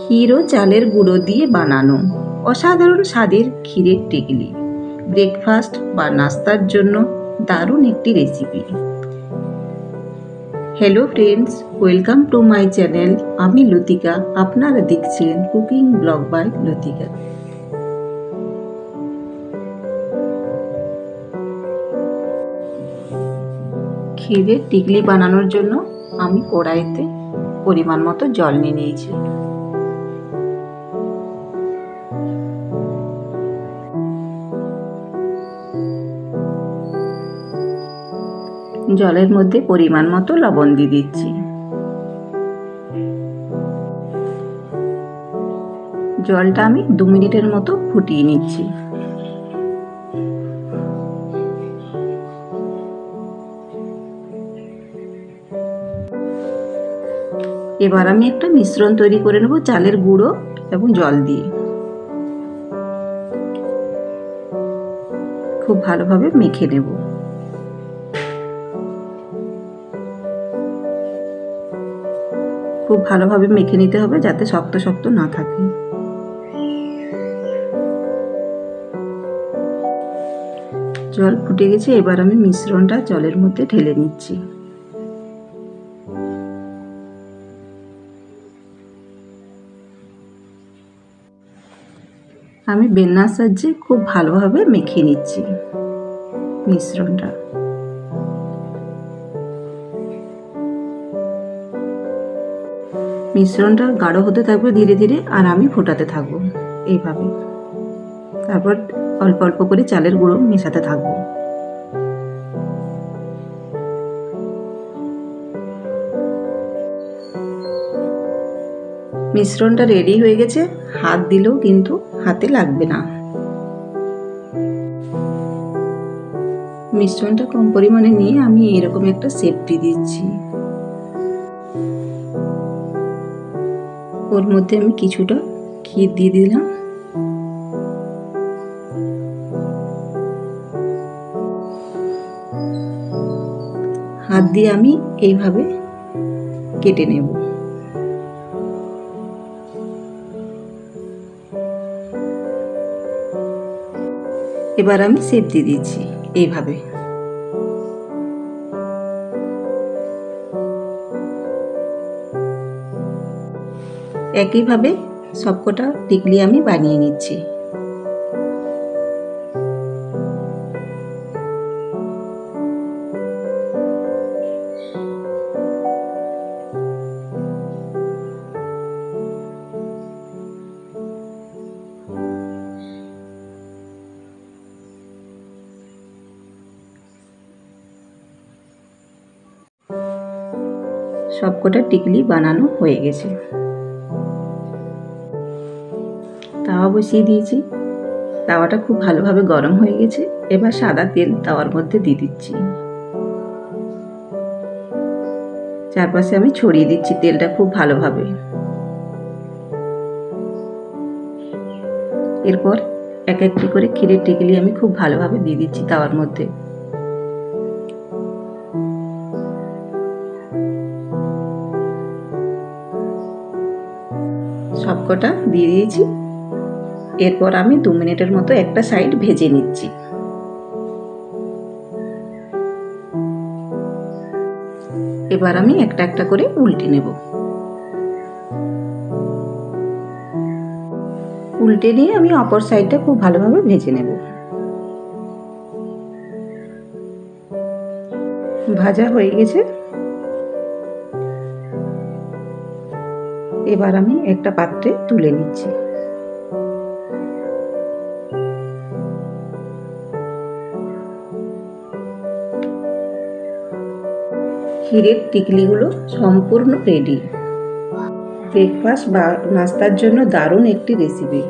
ক্ষীর ও চালের গুঁড়ো দিয়ে বানানো অসাধারণ স্বাদের ক্ষীরের টিকলি ব্রেকফাস্ট বা নাস্তার জন্য দারুণ একটি recipe. Hello friends, welcome to my channel. আমি লতিকা, আপনারা দেখছেন কুকিং ব্লগ বাই লতিকা। ক্ষীরের টিকলি বানানোর জন্য আমি কড়াইতে পরিমাণ মতো জল নিয়ে নিয়েছি। জলের মধ্যে পরিমাণ মতো লবণ দিয়ে দিচ্ছি। জলটা আমি 2 মিনিটের মতো ফুটিয়ে নিচ্ছি। এবার আমি একটা মিশ্রণ তৈরি করে নেব চালের গুঁড়ো এবং জল দিয়ে। খুব ভালোভাবে মেখে নেব। খুব ভালোভাবে মেখে নিতে হবে যাতে শক্ত শক্ত না থাকে। জল ফুটে গেছে, এবার আমি মিশ্রণটা জলের মধ্যে ঢেলে নিচ্ছি। আমি বেলনার সাহায্যে খুব ভালোভাবে মেখে নিচ্ছি মিশ্রণটা। মিশ্রণটা গাঢ় হতে থাকবে ধীরে ধীরে, আর আমি ফোটাতে থাকবো এইভাবে। তারপর অল্প অল্প করে চালের গুঁড়ো মেশাতে থাকবো। মিশ্রণটা রেডি হয়ে গেছে, হাত দিলেও কিন্তু হাতে লাগবে না। মিশ্রণটা কম পরিমাণে নিয়ে আমি এরকম একটা শেপ দিয়ে দিচ্ছি। ওর মধ্যে আমি কিছুটা ক্ষীর দিয়ে দিলাম। হাত দিয়ে আমি এইভাবে কেটে নেব। এবার আমি শেপ দিয়ে দিচ্ছি এইভাবে। একইভাবে সবকটা টিকলি আমি বানিয়ে নিচ্ছি। সবকটা টিকলি বানানো হয়ে গেছে। তাওয়া বসিয়ে দিয়েছি। তাওয়াটা খুব ভালোভাবে গরম হয়ে গেছে। এবার সাদা তেল তাওয়ার মধ্যে দিয়ে দিচ্ছি। চারপাশে আমি ছড়িয়ে দিচ্ছি তেলটা খুব ভালোভাবে। এরপর এক একটি করে ক্ষীরের টিকলি আমি খুব ভালোভাবে দিয়ে দিচ্ছি তাওয়ার মধ্যে। সবকটা দিয়ে দিয়েছি। এরপর আমি 2 মিনিটের মতো একটা সাইড ভেজে নিচ্ছি। এবার আমি একটা একটা করে উল্টে নেব। উল্টে নিয়ে আমি অপর সাইডটা খুব ভালোভাবে ভেজে নেব। ভাজা হয়ে গেছে। এবার আমি একটা পাত্রে তুলে নিচ্ছি। ক্ষীরের টিকলিগুলো সম্পূর্ণ রেডি। ব্রেকফাস্ট বা নাস্তার জন্য দারুণ একটি রেসিপি।